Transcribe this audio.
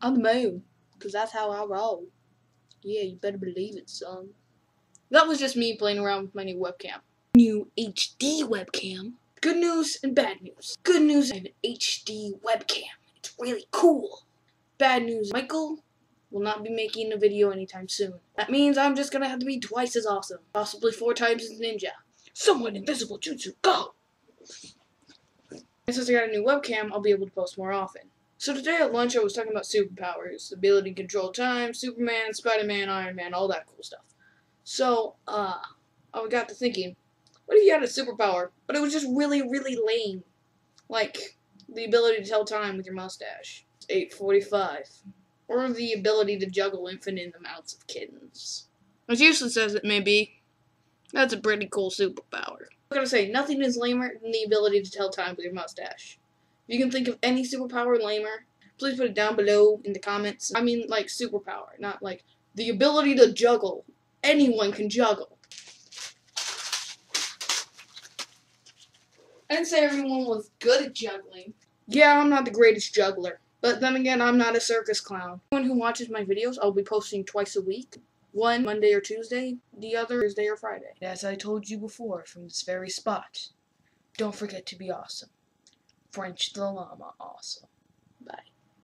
On the moon. Because that's how I roll. Yeah, you better believe it, son. That was just me playing around with my new webcam. New HD webcam. Good news and bad news. Good news, I have an HD webcam. It's really cool. Bad news, Michael will not be making a video anytime soon. That means I'm just gonna have to be twice as awesome. Possibly 4 times as ninja. Someone invisible jutsu, go! And since I got a new webcam, I'll be able to post more often. So today at lunch I was talking about superpowers. Ability to control time, Superman, Spider-Man, Iron Man, all that cool stuff. So, I got to thinking, what if you had a superpower, but it was just really, really lame? Like, the ability to tell time with your mustache. It's 8:45. Or the ability to juggle infinite amounts of kittens. As useless as it may be, that's a pretty cool superpower. I'm gonna say, nothing is lamer than the ability to tell time with your mustache. If you can think of any superpower lamer, please put it down below in the comments. I mean, like, superpower, not like the ability to juggle. Anyone can juggle. I didn't say everyone was good at juggling. Yeah, I'm not the greatest juggler. But then again, I'm not a circus clown. Anyone who watches my videos, I'll be posting twice a week. One Monday or Tuesday, the other Thursday or Friday. As I told you before, from this very spot, don't forget to be awesome. French the Llama awesome.